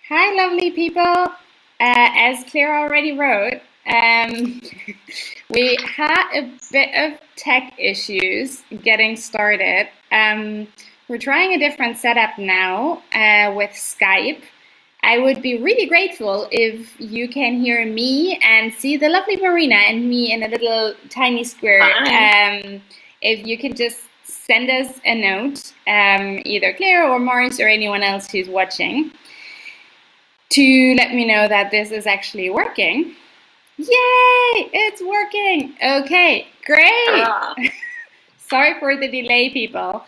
Hi, lovely people. As Claire already wrote, we had a bit of tech issues getting started. We're trying a different setup now with Skype. I would be really grateful if you can hear me and see the lovely Marina and me in a little tiny square. Hi. If you could just send us a note, either Claire or Morris or anyone else who's watching, to let me know that this is actually working. Yay! It's working! Okay, great! Ah, Sorry for the delay, people.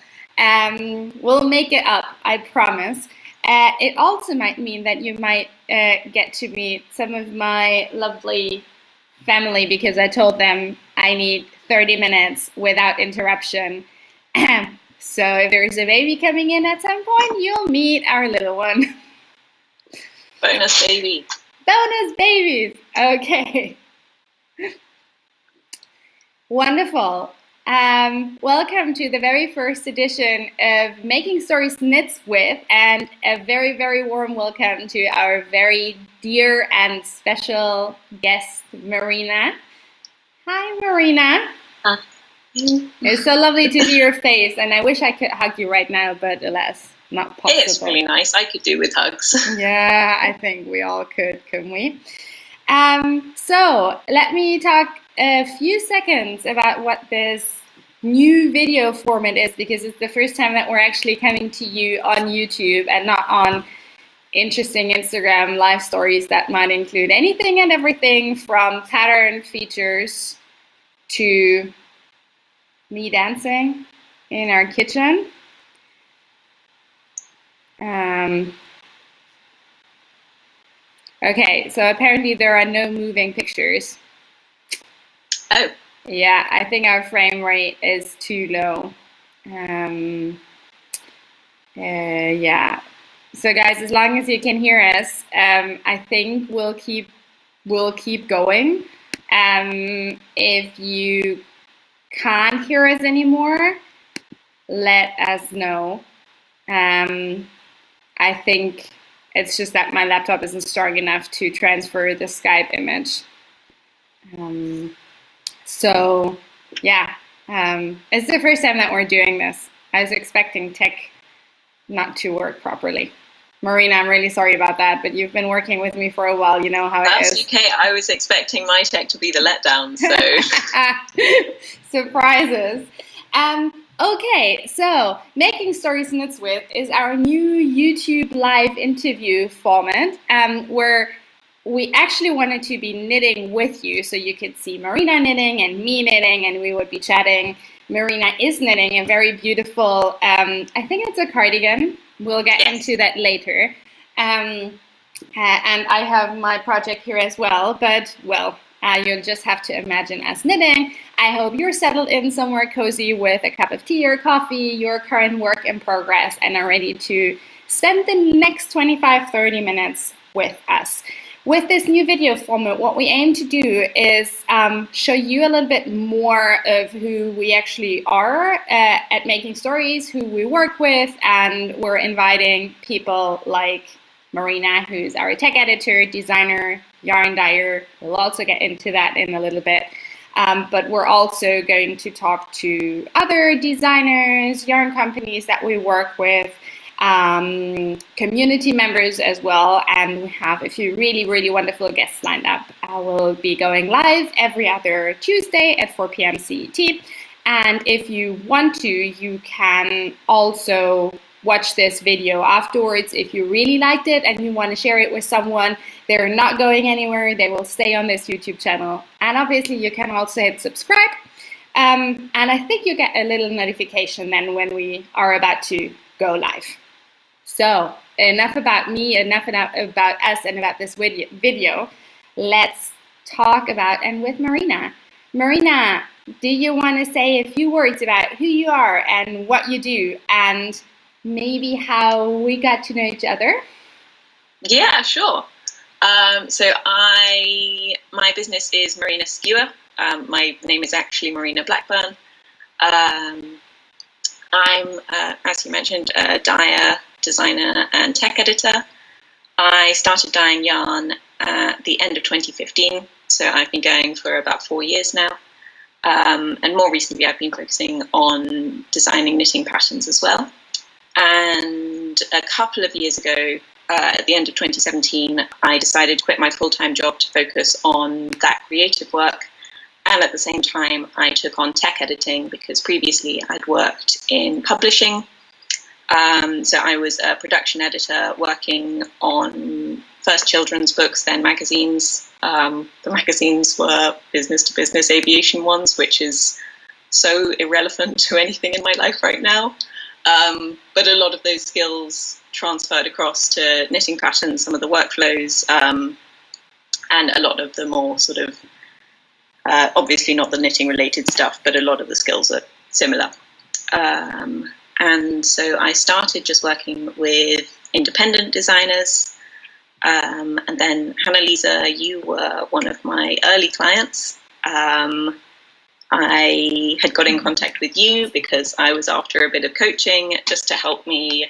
We'll make it up, I promise. It also might mean that you might get to meet some of my lovely family because I told them I need 30 minutes without interruption. So if there's a baby coming in at some point, you'll meet our little one. bonus baby. Bonus babies! Okay. Wonderful. Welcome to the very first edition of Making Stories Knits With, and a very, very warm welcome to our very dear and special guest, Marina. Hi, Marina. Hi. It's so lovely to see your face, and I wish I could hug you right now, but alas, not possible. It's really nice. I could do with hugs. Yeah, I think we all could, couldn't we? So let me talk a few seconds about what this new video format is, because it's the first time that we're actually coming to you on YouTube and not on interesting Instagram live stories that might include anything and everything from pattern features to me dancing in our kitchen. Okay, so apparently there are no moving pictures. Oh, Yeah, I think our frame rate is too low. Yeah. So guys, as long as you can hear us, I think we'll keep going. If you can't hear us anymore, let us know. I think it's just that my laptop isn't strong enough to transfer the Skype image. So yeah, it's the first time that we're doing this. I was expecting tech not to work properly. Marina, I'm really sorry about that, but you've been working with me for a while. You know how it is. that's okay. I was expecting my tech to be the letdown, so Surprises. Okay, so Making Stories Knits With is our new YouTube live interview format, where we actually wanted to be knitting with you, so you could see Marina knitting and me knitting, and we would be chatting. Marina is knitting a very beautiful, I think it's a cardigan. We'll get into that later. And I have my project here as well, but well, you'll just have to imagine us knitting. I hope you're settled in somewhere cozy with a cup of tea or coffee, your current work in progress, and are ready to spend the next 25-30 minutes with us. With this new video format, what we aim to do is show you a little bit more of who we actually are at Making Stories, who we work with, and we're inviting people like Marina, who's our tech editor, designer, yarn dyer. We'll also get into that in a little bit. But we're also going to talk to other designers, yarn companies that we work with, community members as well, and we have a few really, really wonderful guests lined up. I will be going live every other Tuesday at 4 p.m. CET. And if you want to, you can also watch this video afterwards if you really liked it and you want to share it with someone. They're not going anywhere. They will stay on this YouTube channel. And obviously you can also hit subscribe. And I think you get a little notification then when we are about to go live. So enough about me, enough about us and about this video. Let's talk about and with Marina. Marina, do you want to say a few words about who you are and what you do, and maybe how we got to know each other? yeah, sure. So my business is Marina Skua. My name is actually Marina Blackburn. I'm, as you mentioned, a dyer, designer, and tech editor. I started dyeing yarn at the end of 2015, so I've been going for about 4 years now. And more recently, I've been focusing on designing knitting patterns as well. And a couple of years ago, at the end of 2017, I decided to quit my full-time job to focus on that creative work. And at the same time, I took on tech editing because previously I'd worked in publishing. So I was a production editor working on first children's books, then magazines. The magazines were business-to-business aviation ones, which is so irrelevant to anything in my life right now. But a lot of those skills transferred across to knitting patterns, some of the workflows, and a lot of the more sort of, obviously not the knitting related stuff, but a lot of the skills are similar. And so I started just working with independent designers. And then Hannah-Lisa, you were one of my early clients. I had got in contact with you because I was after a bit of coaching just to help me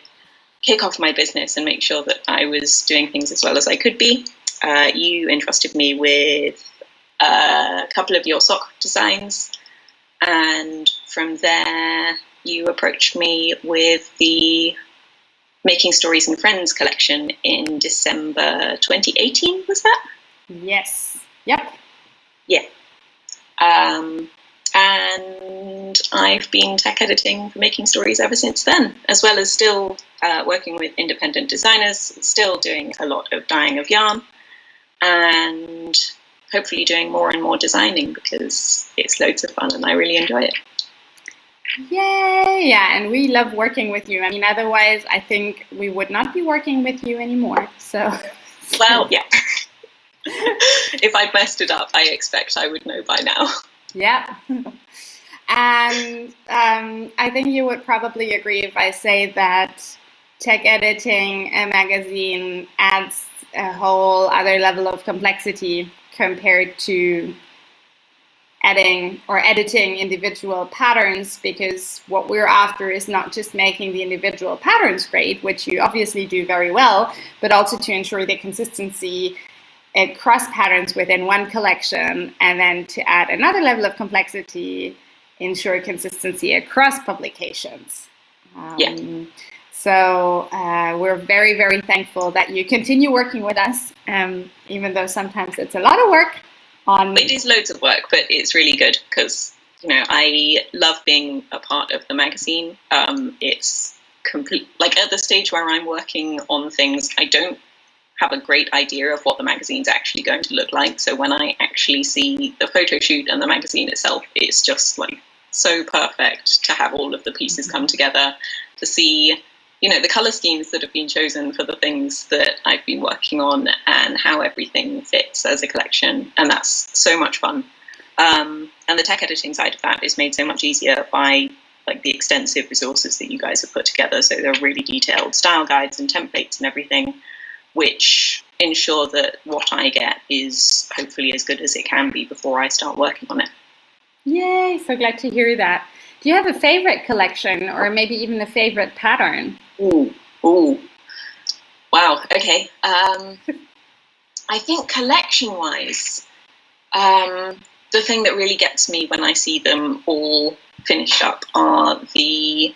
kick off my business and make sure that I was doing things as well as I could be. You entrusted me with a couple of your sock designs, and from there you approached me with the Making Stories and Friends collection in December 2018, was that? Yes. Yep. Yeah. And I've been tech editing for Making Stories ever since then, as well as still working with independent designers, still doing a lot of dyeing of yarn, and hopefully doing more and more designing because it's loads of fun and I really enjoy it. Yay! Yeah, and we love working with you. I mean, otherwise, I think we would not be working with you anymore. So, well, yeah. If I'd messed it up, I expect I would know by now. Yeah. And I think you would probably agree if I say that tech editing a magazine adds a whole other level of complexity compared to editing individual patterns, because what we're after is not just making the individual patterns great, which you obviously do very well, but also to ensure the consistency across patterns within one collection, and then to add another level of complexity, ensure consistency across publications. So we're very, very thankful that you continue working with us, even though sometimes it's a lot of work. It is loads of work, but it's really good because, you know, I love being a part of the magazine. It's complete, like at the stage where I'm working on things, I don't have a great idea of what the magazine's actually going to look like. So when I actually see the photo shoot and the magazine itself, it's just like so perfect to have all of the pieces come together, to see, you know, the color schemes that have been chosen for the things that I've been working on and how everything fits as a collection. And that's so much fun. And the tech editing side of that is made so much easier by like the extensive resources that you guys have put together. So there are really detailed style guides and templates and everything, which ensure that what I get is hopefully as good as it can be before I start working on it. Yay, so glad to hear that. Do you have a favorite collection or maybe even a favorite pattern? Ooh. Wow, okay. I think collection-wise, the thing that really gets me when I see them all finished up are the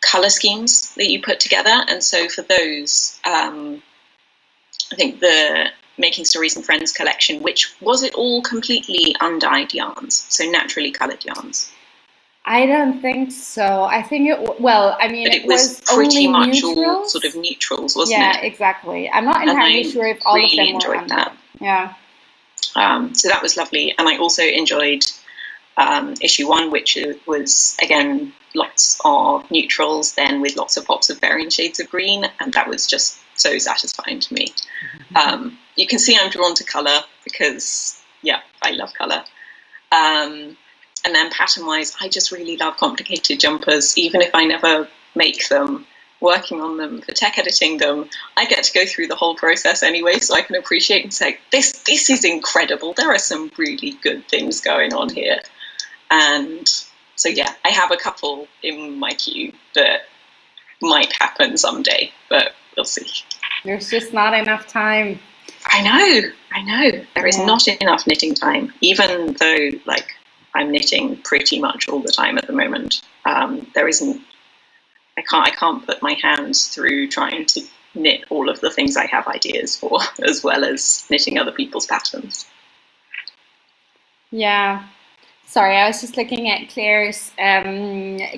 color schemes that you put together. And so for those, I think the Making Stories and Friends collection, which was it all completely undyed yarns, so naturally colored yarns? I don't think so. I think it was pretty only much neutrals. all sort of neutrals, wasn't it? Yeah, exactly. I'm not entirely sure if all really of them were enjoyed that. Yeah. So that was lovely, and I also enjoyed issue 1, which was again lots of neutrals, then with lots of pops of varying shades of green, and that was just so satisfying to me. You can see I'm drawn to color because, yeah, I love color. And then pattern-wise, I just really love complicated jumpers, even if I never make them. Working on them, for tech editing them, I get to go through the whole process anyway, so I can appreciate and say, this is incredible. There are some really good things going on here. And so, yeah, I have a couple in my queue that might happen someday, but we'll see. There's just not enough time. I know. There is not enough knitting time, even though like I'm knitting pretty much all the time at the moment. There isn't. I can't put my hands through trying to knit all of the things I have ideas for, as well as knitting other people's patterns. Yeah. Sorry, I was just looking at Claire's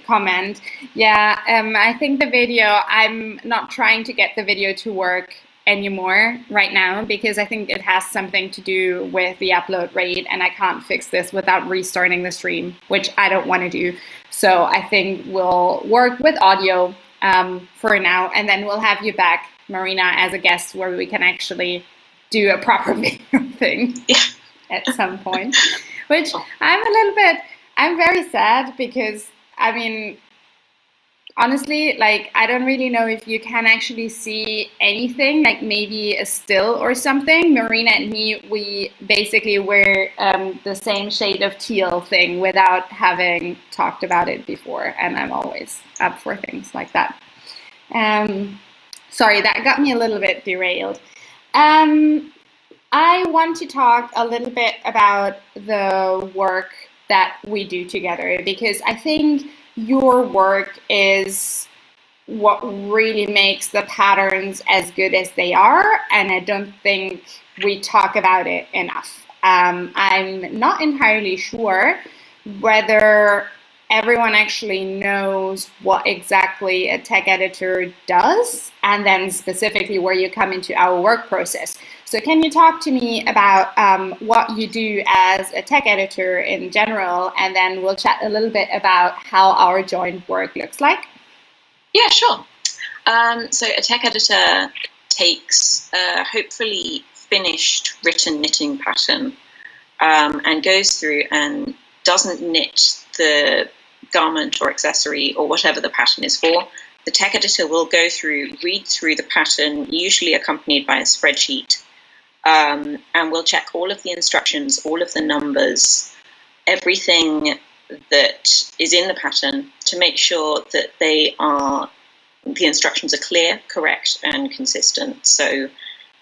comment. Yeah, I think the video, I'm not trying to get the video to work anymore right now because I think it has something to do with the upload rate and I can't fix this without restarting the stream, which I don't want to do. So I think we'll work with audio for now, and then we'll have you back, Marina, as a guest where we can actually do a proper video thing at some point. Which I'm very sad because, I mean, honestly, like, I don't really know if you can actually see anything, like maybe a still or something. Marina and me, we basically wear the same shade of teal thing without having talked about it before, and I'm always up for things like that. Sorry, that got me a little bit derailed. I want to talk a little bit about the work that we do together because I think your work is what really makes the patterns as good as they are, and I don't think we talk about it enough. I'm not entirely sure whether everyone actually knows what exactly a tech editor does, and then specifically where you come into our work process. So can you talk to me about what you do as a tech editor in general, and then we'll chat a little bit about how our joint work looks like? Yeah, sure. So a tech editor takes a hopefully finished written knitting pattern and goes through and doesn't knit the garment or accessory or whatever the pattern is for. The tech editor will go through, read through the pattern, usually accompanied by a spreadsheet, and we'll check all of the instructions, all of the numbers, everything that is in the pattern to make sure that the instructions are clear, correct, and consistent. So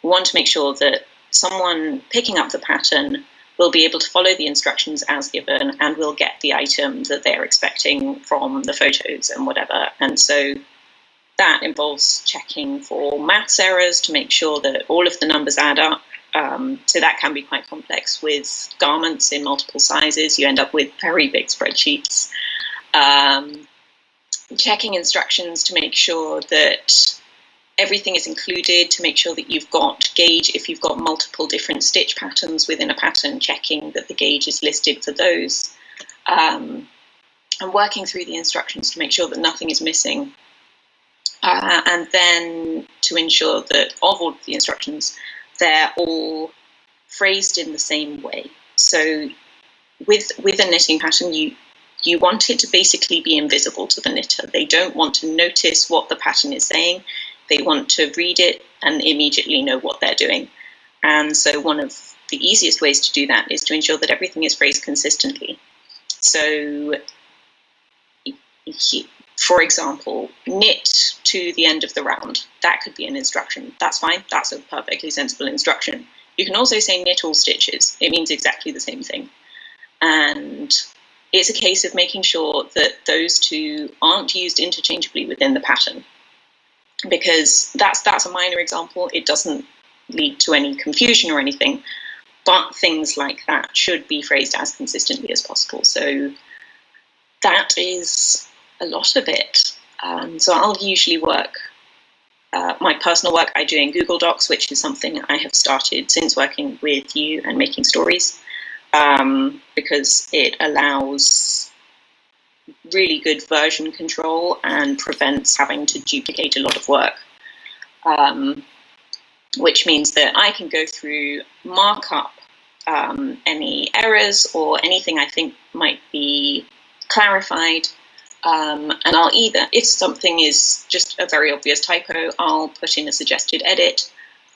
we want to make sure that someone picking up the pattern will be able to follow the instructions as given and will get the item that they're expecting from the photos and whatever. And so that involves checking for maths errors to make sure that all of the numbers add up. So that can be quite complex with garments in multiple sizes. You end up with very big spreadsheets. Checking instructions to make sure that everything is included, to make sure that you've got gauge if you've got multiple different stitch patterns within a pattern, checking that the gauge is listed for those, and working through the instructions to make sure that nothing is missing. And then to ensure that of all of the instructions, they're all phrased in the same way. So with a knitting pattern, you want it to basically be invisible to the knitter. They don't want to notice what the pattern is saying. They want to read it and immediately know what they're doing. And so one of the easiest ways to do that is to ensure that everything is phrased consistently. So, for example, knit to the end of the round. That could be an instruction. That's fine. That's a perfectly sensible instruction. You can also say knit all stitches. It means exactly the same thing. And it's a case of making sure that those two aren't used interchangeably within the pattern, because that's a minor example. It doesn't lead to any confusion or anything, but things like that should be phrased as consistently as possible. So that is a lot of it. So I'll usually work, my personal work I do in Google Docs, which is something I have started since working with you and making stories, because it allows really good version control and prevents having to duplicate a lot of work, which means that I can go through, mark up any errors or anything I think might be clarified, and I'll either, if something is just a very obvious typo, I'll put in a suggested edit,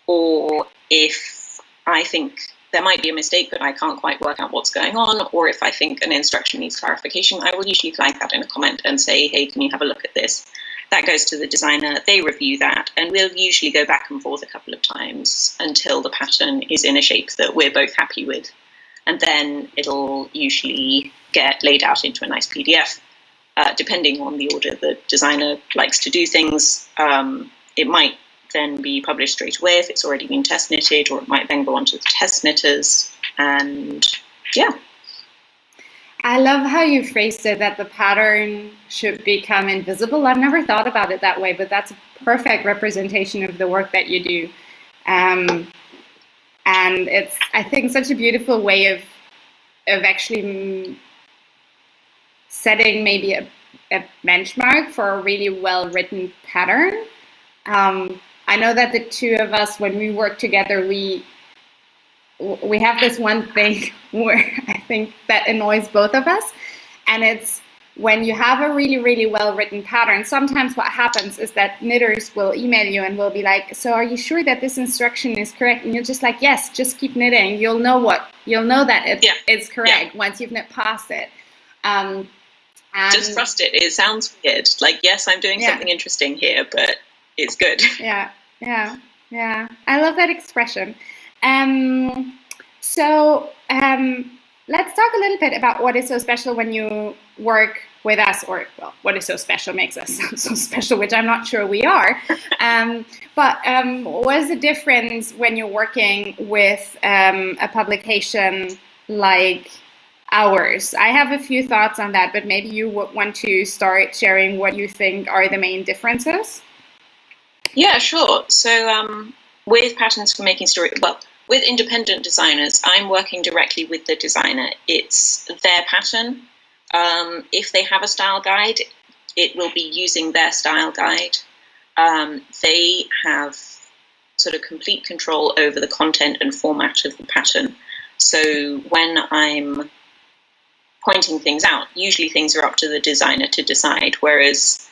or if I think there might be a mistake, but I can't quite work out what's going on, or if I think an instruction needs clarification, I will usually flag that in a comment and say, hey, can you have a look at this? That goes to the designer, they review that, and we'll usually go back and forth a couple of times until the pattern is in a shape that we're both happy with. And then it'll usually get laid out into a nice PDF. Depending on the order the designer likes to do things, it might then be published straight away if it's already been test knitted, or it might then go on to the test knitters. And yeah. I love how you phrased it, that the pattern should become invisible. I've never thought about it that way, but that's a perfect representation of the work that you do. And it's, I think, such a beautiful way of actually setting maybe a benchmark for a really well-written pattern. I know that the two of us, when we work together, we have this one thing where I think that annoys both of us, and it's when you have a really, really well-written pattern, sometimes what happens is that knitters will email you and will be like, so are you sure that this instruction is correct? And you're just like, yes, just keep knitting. You'll know that it's correct once you've knit past it. And just trust it. It sounds weird. Like, yes, I'm doing something interesting here, but it's good. Yeah. I love that expression. So let's talk a little bit about what is so special when you work with us, or what is so special makes us sound so special, which I'm not sure we are. But what is the difference when you're working with a publication like ours? I have a few thoughts on that, but maybe you would want to start sharing what you think are the main differences. Yeah, sure. So with Patterns for Making Stories, with independent designers, I'm working directly with the designer. It's their pattern. If they have a style guide, it will be using their style guide. They have sort of complete control over the content and format of the pattern. So when I'm pointing things out, usually things are up to the designer to decide, whereas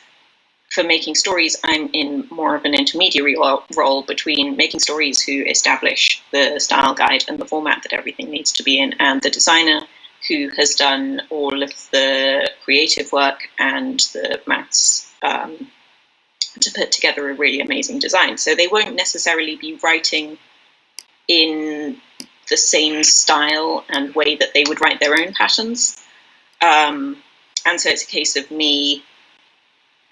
for Making Stories, I'm in more of an intermediary role between Making Stories, who establish the style guide and the format that everything needs to be in, and the designer, who has done all of the creative work and the maths to put together a really amazing design. So they won't necessarily be writing in the same style and way that they would write their own patterns. And so it's a case of me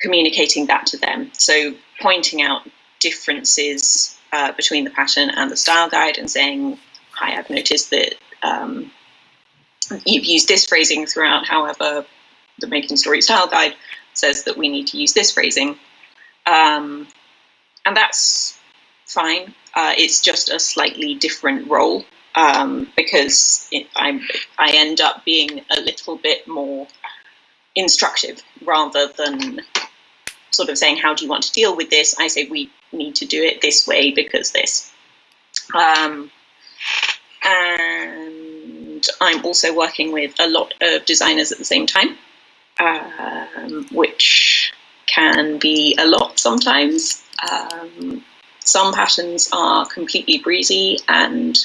communicating that to them. So pointing out differences between the pattern and the style guide and saying, hi, I've noticed that you've used this phrasing throughout, however, the Making Story style guide says that we need to use this phrasing. And that's fine. It's just a slightly different role because I end up being a little bit more instructive rather than sort of saying, how do you want to deal with this? I say, we need to do it this way because this. And I'm also working with a lot of designers at the same time, which can be a lot sometimes. Some patterns are completely breezy, and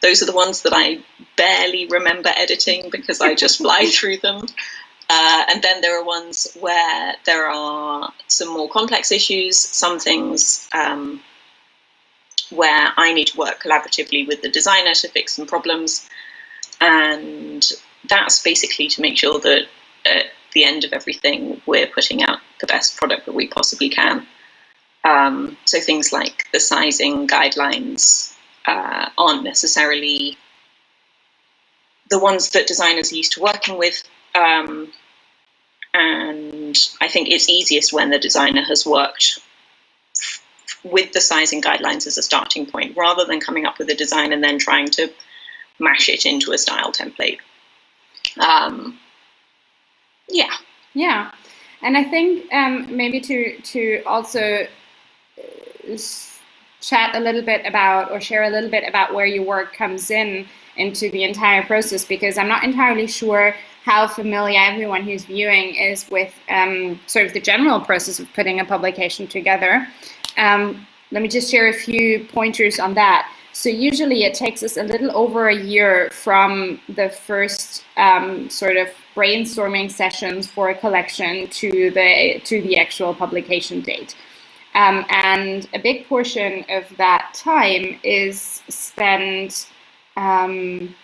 those are the ones that I barely remember editing because I just fly through them. And then there are ones where there are some more complex issues, some things where I need to work collaboratively with the designer to fix some problems. And that's basically to make sure that at the end of everything, we're putting out the best product that we possibly can. So things like the sizing guidelines aren't necessarily the ones that designers are used to working with. And I think it's easiest when the designer has worked with the sizing guidelines as a starting point, rather than coming up with a design and then trying to mash it into a style template. Yeah. And I think maybe to also chat a little bit about, or share a little bit about where your work comes into the entire process, because I'm not entirely sure how familiar everyone who's viewing is with sort of the general process of putting a publication together. Let me just share a few pointers on that. So usually it takes us a little over a year from the first sort of brainstorming sessions for a collection to the actual publication date. And a big portion of that time is spent on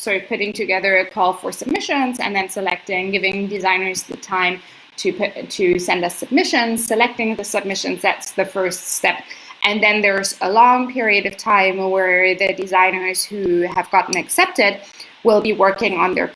putting together a call for submissions and then selecting, giving designers the time to send us submissions, selecting the submissions. That's the first step. And then there's a long period of time where the designers who have gotten accepted will be working on their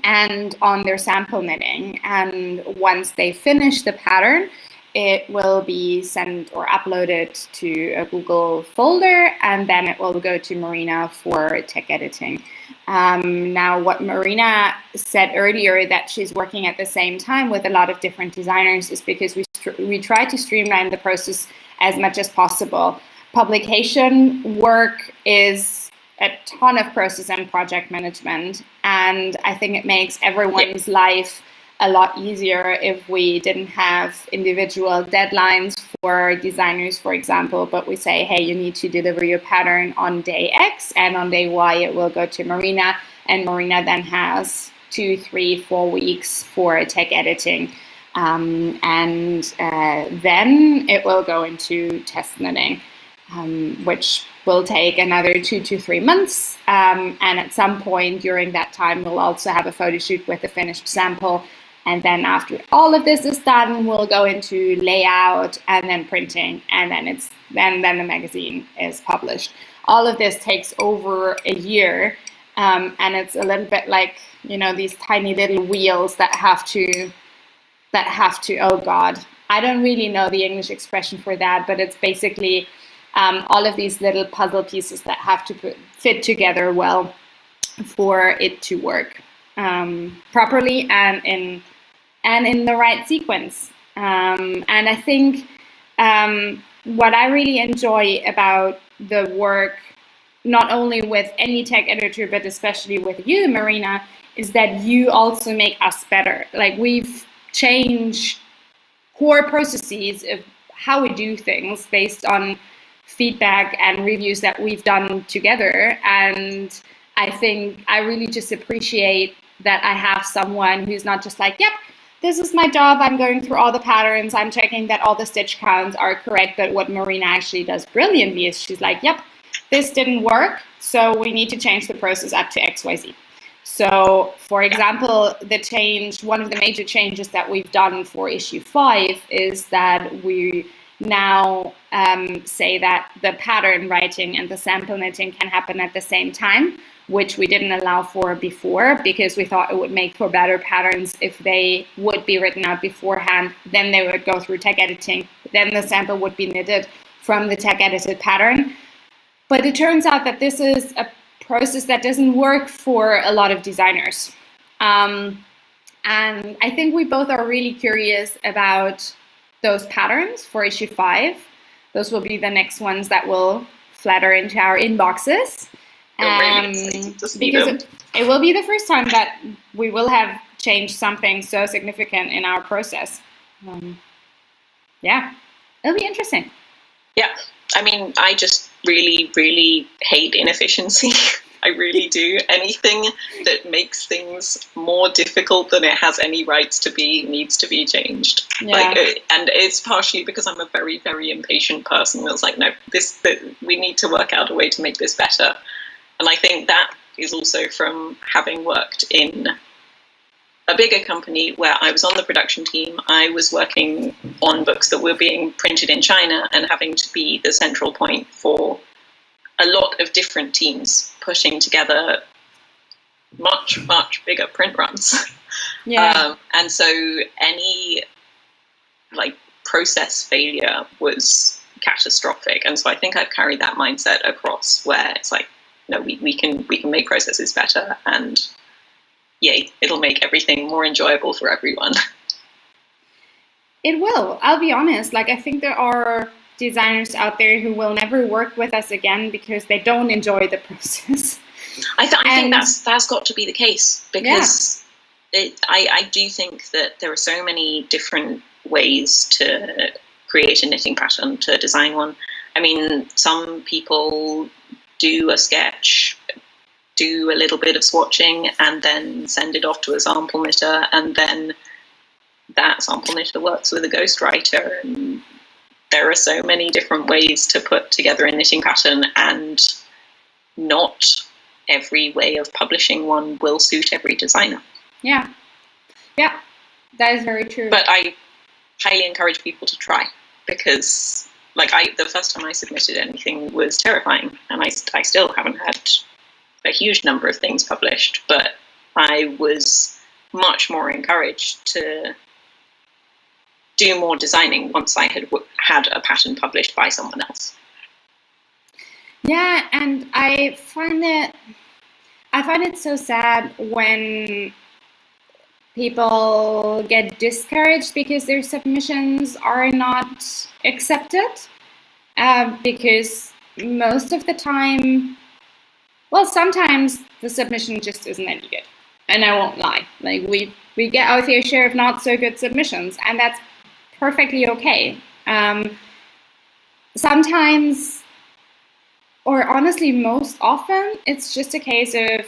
and on their sample knitting. And once they finish the pattern, it will be sent or uploaded to a Google folder, and then it will go to Marina for tech editing. Now, what Marina said earlier, that she's working at the same time with a lot of different designers, is because we try to streamline the process as much as possible. Publication work is a ton of process and project management, and I think it makes everyone's life a lot easier if we didn't have individual deadlines for designers, for example, but we say, hey, you need to deliver your pattern on day X, and on day Y it will go to Marina, and Marina then has 2, 3, 4 weeks for tech editing, and then it will go into test knitting, which will take another 2 to 3 months, and at some point during that time we'll also have a photo shoot with a finished sample. And then after all of this is done, we'll go into layout and then printing, and then the magazine is published. All of this takes over a year, and it's a little bit like, these tiny little wheels that have to, oh God, I don't really know the English expression for that, but it's basically all of these little puzzle pieces that have to fit together well for it to work properly and in the right sequence. And I think what I really enjoy about the work, not only with any tech editor, but especially with you, Marina, is that you also make us better. Like, we've changed core processes of how we do things based on feedback and reviews that we've done together. And I think I really just appreciate that I have someone who's not just like, yep, this is my job, I'm going through all the patterns, I'm checking that all the stitch counts are correct. But what Marina actually does brilliantly is she's like, yep, this didn't work, so we need to change the process up to XYZ. So, for example, one of the major changes that we've done for issue 5 is that we now say that the pattern writing and the sample knitting can happen at the same time, which we didn't allow for before, because we thought it would make for better patterns if they would be written out beforehand, then they would go through tech editing, then the sample would be knitted from the tech edited pattern. But it turns out that this is a process that doesn't work for a lot of designers. And I think we both are really curious about those patterns for issue 5. Those will be the next ones that will flutter into our inboxes. Because it will be the first time that we will have changed something so significant in our process. Yeah, it'll be interesting. Yeah, I mean, I just really, really hate inefficiency. I really do. Anything that makes things more difficult than it has any rights to be needs to be changed. Yeah. And it's partially because I'm a very, very impatient person. It's like, no, we need to work out a way to make this better. And I think that is also from having worked in a bigger company where I was on the production team. I was working on books that were being printed in China and having to be the central point for a lot of different teams pushing together much, much bigger print runs. Yeah. And so any process failure was catastrophic. And so I think I've carried that mindset across, where it's like, no, we can make processes better, and yay, it'll make everything more enjoyable for everyone. It will. I'll be honest. I think there are designers out there who will never work with us again because they don't enjoy the process. I think that's got to be the case, because I do think that there are so many different ways to create a knitting pattern, to design one. I mean, some people do a sketch, do a little bit of swatching and then send it off to a sample knitter, and then that sample knitter works with a ghostwriter. And there are so many different ways to put together a knitting pattern, and not every way of publishing one will suit every designer. Yeah, that is very true. But I highly encourage people to try, because the first time I submitted anything was terrifying, and I still haven't had a huge number of things published, but I was much more encouraged to do more designing once I had a pattern published by someone else. Yeah, and I find it so sad when people get discouraged because their submissions are not accepted, because most of the time, well, sometimes the submission just isn't any good, and I won't lie. Like we get our fair share of not so good submissions, and that's perfectly okay. Sometimes, or honestly, most often, it's just a case of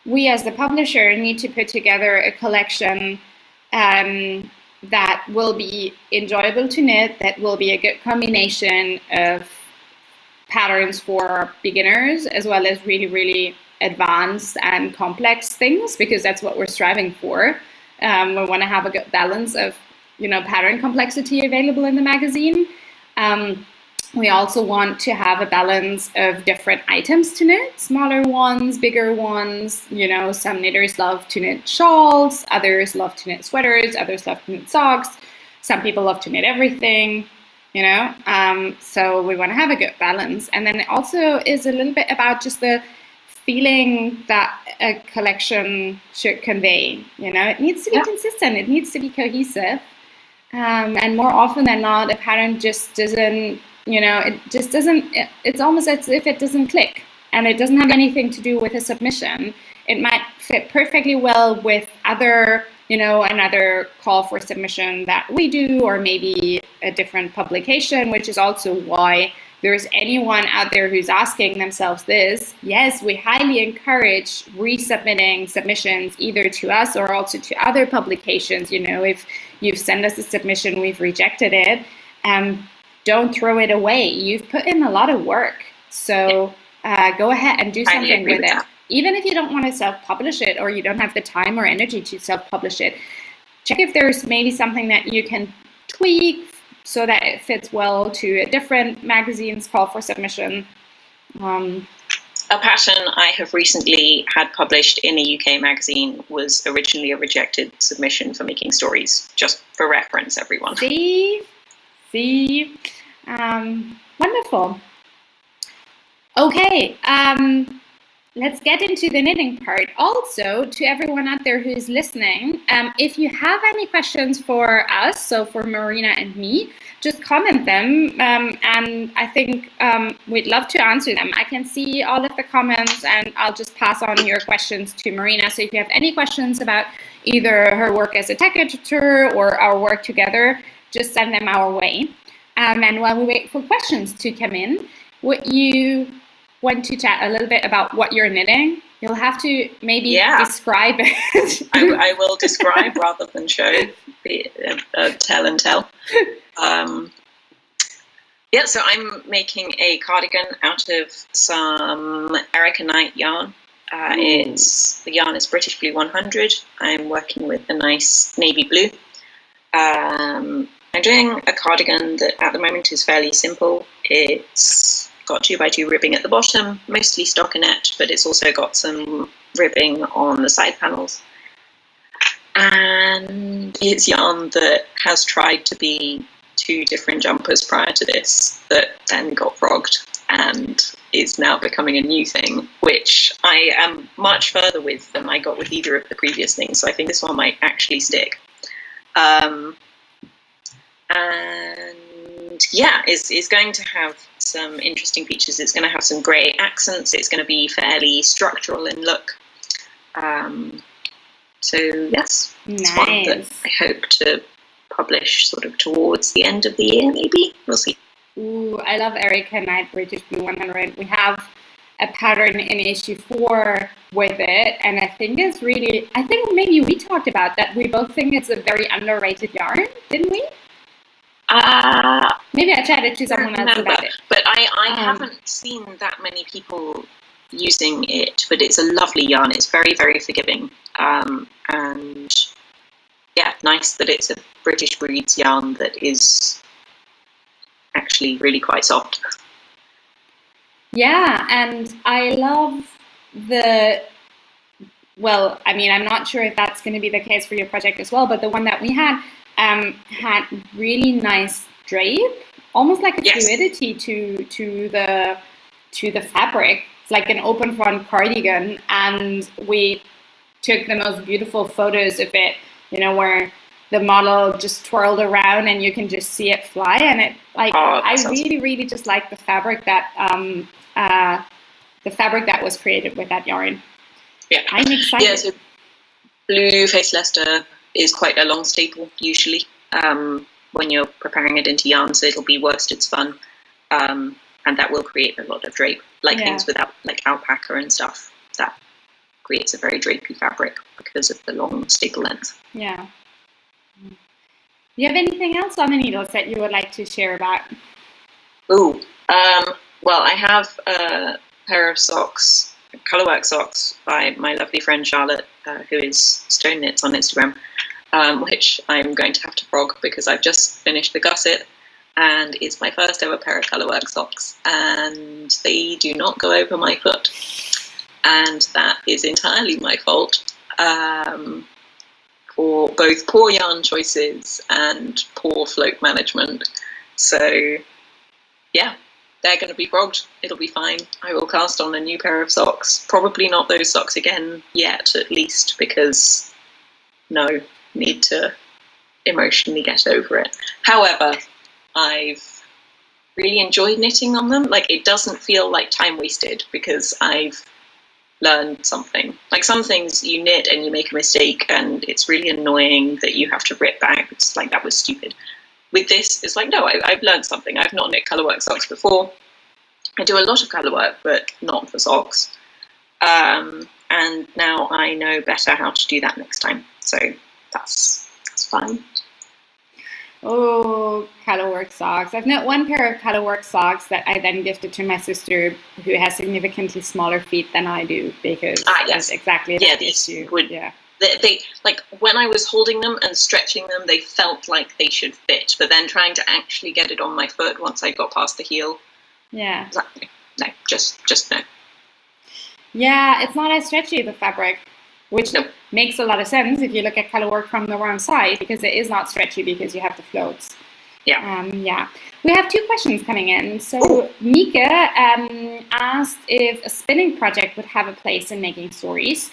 we as the publisher need to put together a collection that will be enjoyable to knit, that will be a good combination of patterns for beginners as well as really, really advanced and complex things, because that's what we're striving for. We want to have a good balance of, pattern complexity available in the magazine. We also want to have a balance of different items to knit, smaller ones, bigger ones. Some knitters love to knit shawls, others love to knit sweaters, others love to knit socks. Some people love to knit everything, so we want to have a good balance. And then it also is a little bit about just the feeling that a collection should convey. It needs to be consistent, it needs to be cohesive. And more often than not, a pattern just doesn't, it's almost as if it doesn't click, and it doesn't have anything to do with a submission. It might fit perfectly well with another call for submission that we do, or maybe a different publication, which is also why there's anyone out there who's asking themselves this. Yes, we highly encourage resubmitting submissions either to us or also to other publications. If you've sent us a submission, we've rejected it, don't throw it away. You've put in a lot of work. So go ahead and do something with it. Even if you don't want to self-publish it, or you don't have the time or energy to self-publish it, check if there's maybe something that you can tweak so that it fits well to a different magazine's call for submission. A pattern I have recently had published in a UK magazine was originally a rejected submission for Making Stories, just for reference, everyone. See? Wonderful. Okay, let's get into the knitting part. Also, to everyone out there who's listening, if you have any questions for us, so for Marina and me, just comment them, and I think we'd love to answer them. I can see all of the comments, and I'll just pass on your questions to Marina. So if you have any questions about either her work as a tech editor or our work together, just send them our way. And while we wait for questions to come in, would you want to chat a little bit about what you're knitting? You'll have to maybe describe it. I will describe rather than show, tell and tell. So I'm making a cardigan out of some Erica Knight yarn. The yarn is British Blue 100. I'm working with a nice navy blue. I'm doing a cardigan that at the moment is fairly simple. It's got 2x2 ribbing at the bottom, mostly stockinette, but it's also got some ribbing on the side panels. And it's yarn that has tried to be 2 different jumpers prior to this, that then got frogged and is now becoming a new thing, which I am much further with than I got with either of the previous things, so I think this one might actually stick. And yeah, it's going to have some interesting features. It's going to have some grey accents. It's going to be fairly structural in look. So yes, it's one that I hope to publish sort of towards the end of the year, maybe. We'll see. Ooh, I love Erica Knight British Blue 100. We have a pattern in issue 4 with it, and I think maybe we talked about that. We both think it's a very underrated yarn, didn't we? Maybe I chatted to someone else about it. But I haven't seen that many people using it, but it's a lovely yarn. It's very, very forgiving. And yeah, nice that it's a British breeds yarn that is actually really quite soft. Yeah, and I love I'm not sure if that's going to be the case for your project as well, but the one that we had really nice drape, almost like a fluidity to the fabric. It's like an open front cardigan, and we took the most beautiful photos of it, where the model just twirled around and you can just see it fly, and it I really just like the fabric that was created with that yarn. Yeah, I'm excited. Yeah, so blue face Leicester is quite a long staple usually when you're preparing it into yarn, so it'll be worsted spun, and that will create a lot of drape, things without alpaca and stuff. That creates a very drapey fabric because of the long staple length. Yeah. Do you have anything else on the needles that you would like to share about? Ooh, well, I have a pair of socks, colourwork socks by my lovely friend Charlotte, who is Stone Knits on Instagram, which I'm going to have to frog because I've just finished the gusset, and it's my first ever pair of colourwork socks, and they do not go over my foot, and that is entirely my fault. For both poor yarn choices and poor float management. So yeah, they're going to be frogged. It'll be fine. I will cast on a new pair of socks. Probably not those socks again yet, at least, because need to emotionally get over it. However, I've really enjoyed knitting on them. It doesn't feel like time wasted because I've learned something. Some things you knit and you make a mistake and it's really annoying that you have to rip back. It's that was stupid. With this, it's no, I've learned something. I've not knit colourwork socks before. I do a lot of colourwork, but not for socks. And now I know better how to do that next time. So that's fine. Oh, colourwork socks. I've knit one pair of colourwork socks that I then gifted to my sister, who has significantly smaller feet than I do, because that's exactly that issue. They when I was holding them and stretching them, they felt like they should fit, but then trying to actually get it on my foot once I got past the heel. Yeah. No, just no. Yeah, it's not as stretchy, the fabric, which makes a lot of sense if you look at colourwork from the wrong side, because it is not stretchy because you have the floats. Yeah. We have 2 questions coming in. So Mika asked if a spinning project would have a place in making stories.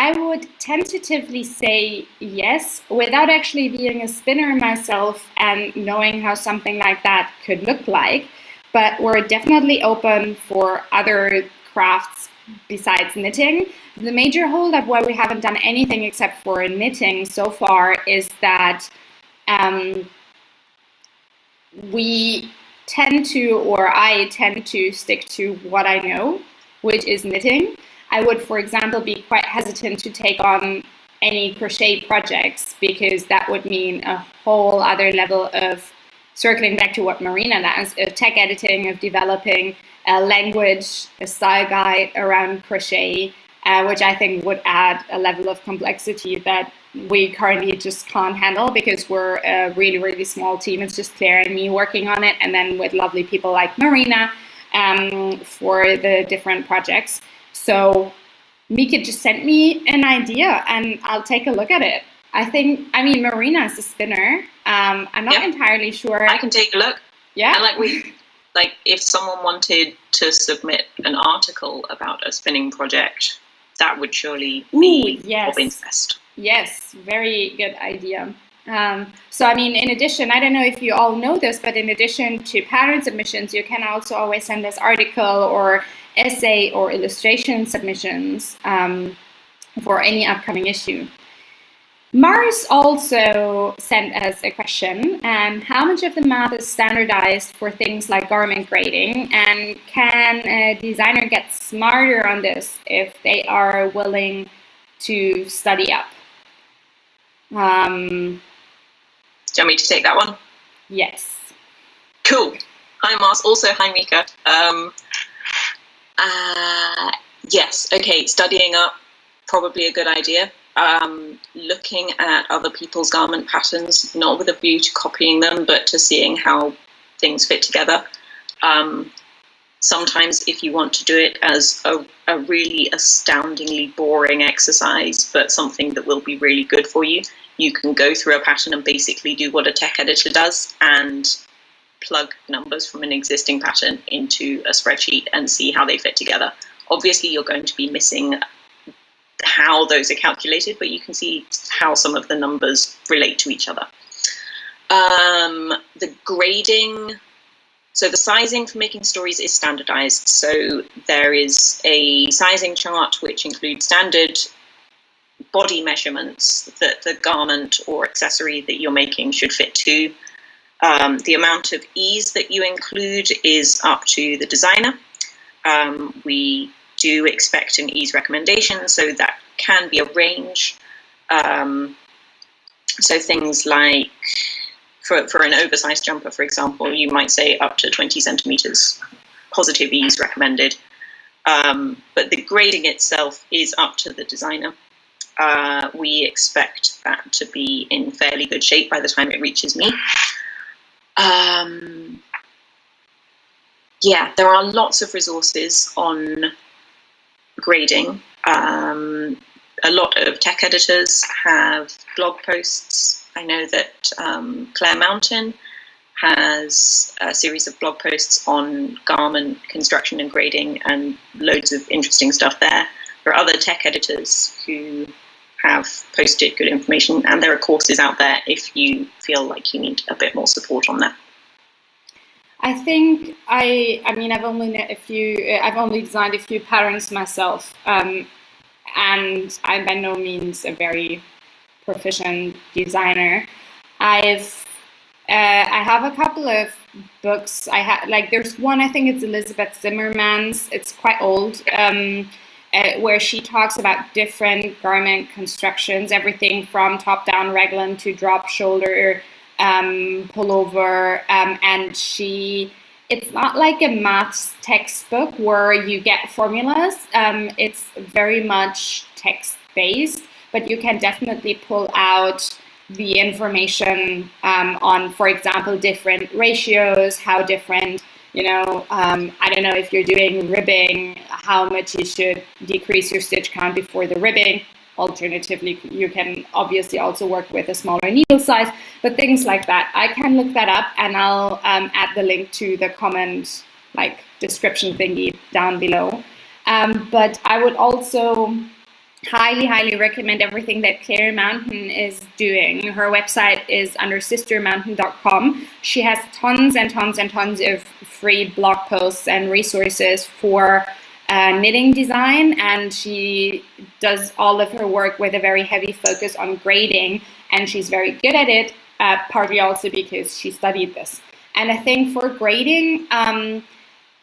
I would tentatively say yes, without actually being a spinner myself and knowing how something like that could look like. But we're definitely open for other crafts besides knitting. The major holdup why we haven't done anything except for knitting so far is that I tend to stick to what I know, which is knitting. I would, for example, be quite hesitant to take on any crochet projects, because that would mean a whole other level of, circling back to what Marina does, of tech editing, of developing a language, a style guide around crochet, which I think would add a level of complexity that we currently just can't handle, because we're a really, really small team. It's just Claire and me working on it, and then with lovely people like Marina for the different projects. So Mika just sent me an idea and I'll take a look at it. Marina is a spinner. I'm not entirely sure. I can take a look. Yeah. And if someone wanted to submit an article about a spinning project, that would surely be of interest. Yes, very good idea. In addition, I don't know if you all know this, but in addition to pattern submissions, you can also always send us article or essay or illustration submissions for any upcoming issue. Mars also sent us a question, how much of the math is standardized for things like garment grading, and can a designer get smarter on this if they are willing to study up? Do you want me to take that one? Yes. Cool. Hi, Mars. Also, hi, Mika. Yes, okay, studying up, probably a good idea. Looking at other people's garment patterns, not with a view to copying them, but to seeing how things fit together. Sometimes if you want to do it as a really astoundingly boring exercise, but something that will be really good for you, you can go through a pattern and basically do what a tech editor does and plug numbers from an existing pattern into a spreadsheet and see how they fit together. Obviously, you're going to be missing how those are calculated, but you can see how some of the numbers relate to each other. The grading, so the sizing for making stories is standardized. So there is a sizing chart which includes standard body measurements that the garment or accessory that you're making should fit to. The amount of ease that you include is up to the designer. We do expect an ease recommendation, so that can be a range. So things like, for an oversized jumper, for example, you might say up to 20 centimeters, positive ease recommended. But the grading itself is up to the designer. We expect that to be in fairly good shape by the time it reaches me. Yeah, there are lots of resources on grading. A lot of tech editors have blog posts. I know that Claire Mountain has a series of blog posts on garment construction and grading and loads of interesting stuff there. There are other tech editors who have posted good information, and there are courses out there if you feel like you need a bit more support on that. I think I mean I've only designed a few patterns myself, and I'm by no means a very proficient designer. I have a couple of books. There's one, I think it's Elizabeth Zimmerman's. It's quite old, where she talks about different garment constructions, everything from top-down raglan to drop shoulder pullover, and it's not like a maths textbook where you get formulas. It's very much text-based, but you can definitely pull out the information on, for example, different ratios, how different, I don't know, if you're doing ribbing, how much you should decrease your stitch count before the ribbing. Alternatively, you can obviously also work with a smaller needle size, but things like that. I can look that up, and I'll add the link to the comment, description thingy down below. But I would also highly recommend everything that Claire Mountain is doing. Her website is under sistermountain.com. She has tons and tons and tons of free blog posts and resources for knitting design, and she does all of her work with a very heavy focus on grading, and she's very good at it, partly also because she studied this. And I think for grading,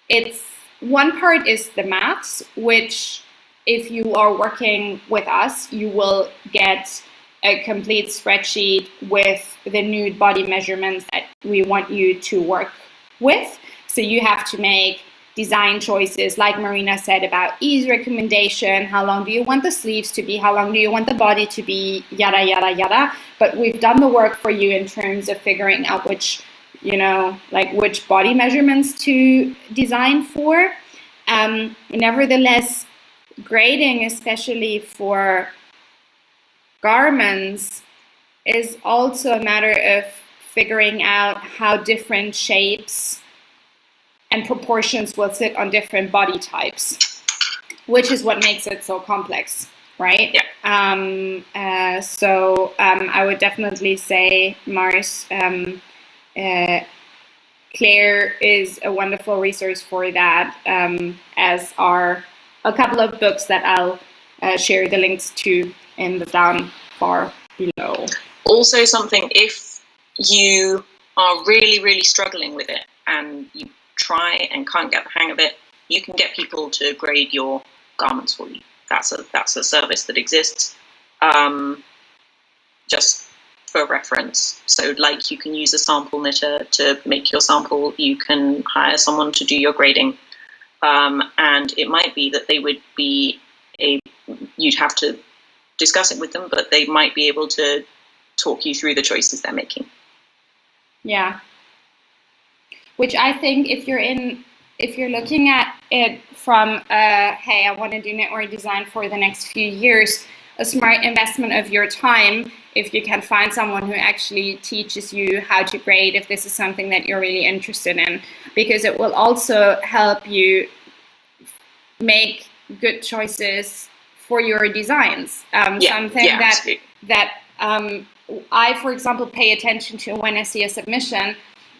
it's one part is the maths, which if you are working with us, you will get a complete spreadsheet with the nude body measurements that we want you to work with. So you have to make design choices, like Marina said, about ease recommendation, how long do you want the sleeves to be, how long do you want the body to be, yada, yada, yada. But we've done the work for you in terms of figuring out which body measurements to design for. Nevertheless, grading, especially for garments, is also a matter of figuring out how different shapes and proportions will sit on different body types, which is what makes it so complex, right? Yeah. So I would definitely say, Mars, Claire is a wonderful resource for that, as are a couple of books that I'll share the links to in the down bar below. Also something, if you are really, really struggling with it and you try and can't get the hang of it, you can get people to grade your garments for you. That's a service that exists, just for reference. So like, you can use a sample knitter to make your sample, you can hire someone to do your grading, and it might be that they would be you'd have to discuss it with them, but they might be able to talk you through the choices they're making. Yeah. Which I think if you're looking at it from, hey, I want to do knitwear design for the next few years, a smart investment of your time if you can find someone who actually teaches you how to grade, if this is something that you're really interested in, because it will also help you make good choices for your designs. Something that I, for example, pay attention to when I see a submission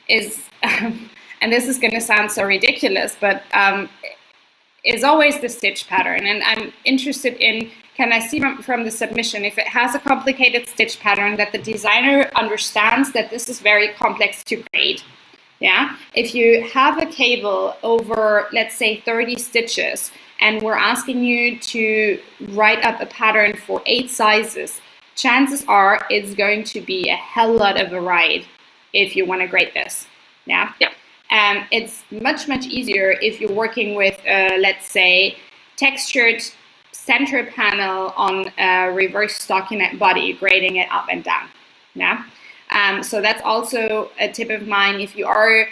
is, and this is going to sound so ridiculous, but is always the stitch pattern. And I'm interested in, can I see from the submission, if it has a complicated stitch pattern, that the designer understands that this is very complex to grade. Yeah, if you have a cable over, let's say, 30 stitches, and we're asking you to write up a pattern for 8 sizes, chances are it's going to be a hell lot of a ride if you want to grade this. Yeah. Yeah. It's much, much easier if you're working with, let's say, textured center panel on a reverse stockinette body, grading it up and down. Yeah. So that's also a tip of mine. If you are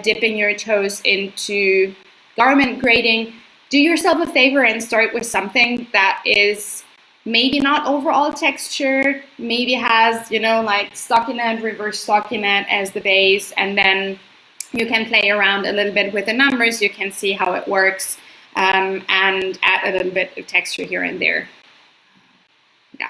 dipping your toes into garment grading, do yourself a favor and start with something that is maybe not overall textured, maybe has, like stockinette, reverse stockinette as the base, and then you can play around a little bit with the numbers, you can see how it works, and add a little bit of texture here and there. Yeah.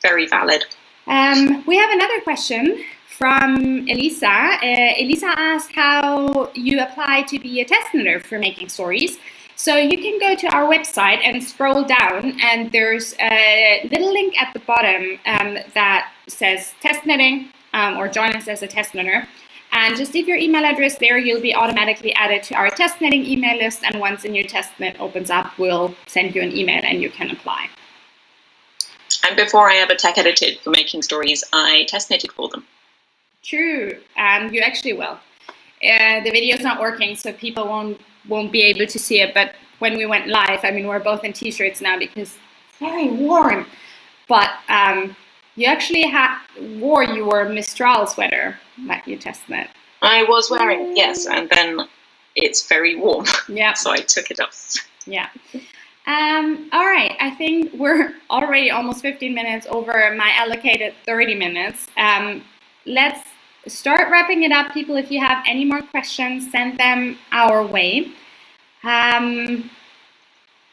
Very valid. We have another question from Elisa. Elisa asked how you apply to be a test knitter for making stories. So you can go to our website and scroll down, and there's a little link at the bottom that says test knitting, or join us as a test knitter. And just leave your email address there, you'll be automatically added to our test knitting email list, and once a new test knit opens up, we'll send you an email and you can apply. And before I ever tech edited for making stories, I test knitted for them. True, and you actually will. The video's not working, so people won't be able to see it, but when we went live, I mean, we're both in t-shirts now because it's very warm, but you actually wore your Mistral sweater that you test knit. I was wearing, yes, and then it's very warm. Yeah. So I took it off. Yeah. All right, I think we're already almost 15 minutes over my allocated 30 minutes. Let's start wrapping it up. People, if you have any more questions, send them our way.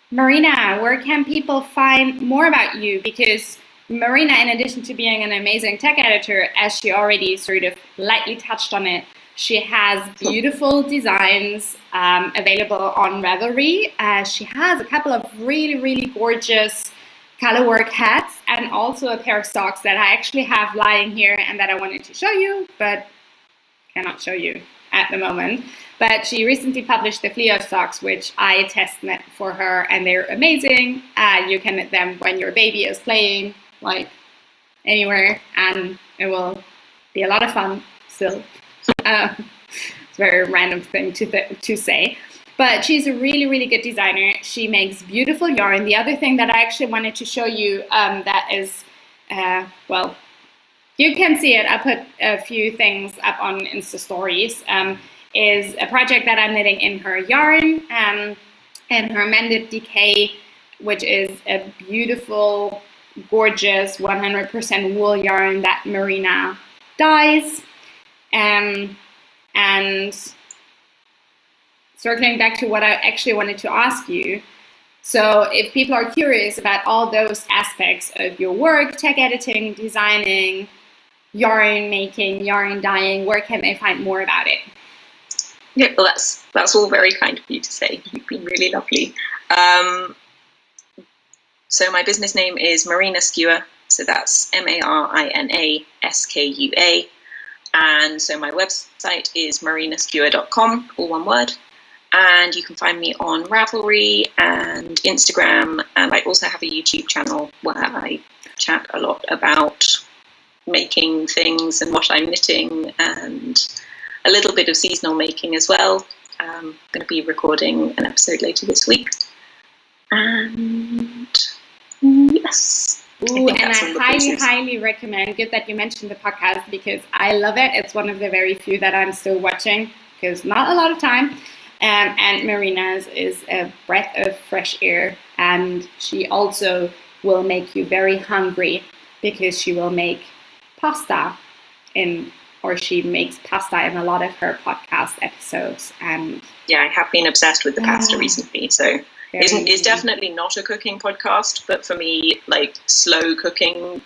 Marina, where can people find more about you? Because Marina, in addition to being an amazing tech editor, as she already sort of lightly touched on it, she has beautiful designs available on Ravelry. She has a couple of really, really gorgeous colorwork hats and also a pair of socks that I actually have lying here and that I wanted to show you, but cannot show you at the moment. But she recently published the Flea socks, which I test knit for her, and they're amazing. You can knit them when your baby is playing, like anywhere, and it will be a lot of fun still. It's a very random thing to say. But she's a really, really good designer. She makes beautiful yarn. The other thing that I actually wanted to show you that is, well, you can see it. I put a few things up on Insta Stories, is a project that I'm knitting in her yarn and her Mended Decay, which is a beautiful, gorgeous 100% wool yarn that Marina dyes. And circling back to what I actually wanted to ask you, so if people are curious about all those aspects of your work, tech editing, designing, yarn making, yarn dyeing, where can they find more about it? Yeah, well, that's all very kind of you to say. You've been really lovely. So my business name is Marina Skua, So that's MarinaSkua. And so my website is marinaskua.com, all one word. And you can find me on Ravelry and Instagram. And I also have a YouTube channel where I chat a lot about making things and what I'm knitting, and a little bit of seasonal making as well. I'm going to be recording an episode later this week. And yes. Ooh, and I highly recommend, good that you mentioned the podcast, because I love it. It's one of the very few that I'm still watching, because not a lot of time. And Marina's is a breath of fresh air, and she also will make you very hungry, because she will make pasta she makes pasta in a lot of her podcast episodes. And yeah, I have been obsessed with the pasta recently, so it's definitely not a cooking podcast, but for me, like slow cooking,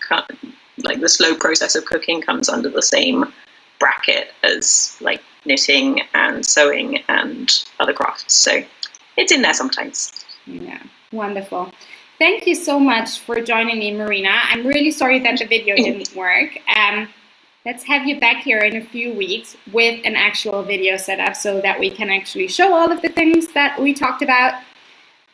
like the slow process of cooking comes under the same bracket as like knitting and sewing and other crafts, so it's in there sometimes. Yeah, wonderful. Thank you so much for joining me, Marina. I'm really sorry that the video didn't work. Let's have you back here in a few weeks with an actual video setup so that we can actually show all of the things that we talked about.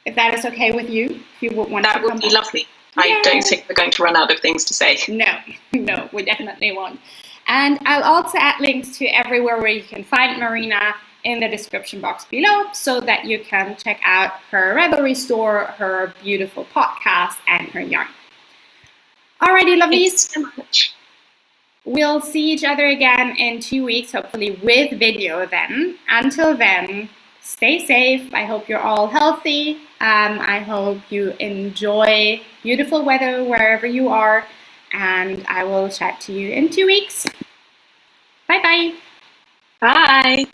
If that is okay with you, if you would want that would be lovely. I don't think we're going to run out of things to say. No, we definitely won't. And I'll also add links to everywhere where you can find Marina in the description box below, so that you can check out her Ravelry store, her beautiful podcast, and her yarn. Alrighty, lovelies. Thanks so much. We'll see each other again in 2 weeks, hopefully with video then. Until then, stay safe. I hope you're all healthy. I hope you enjoy beautiful weather wherever you are. And I will chat to you in 2 weeks. Bye-bye. Bye.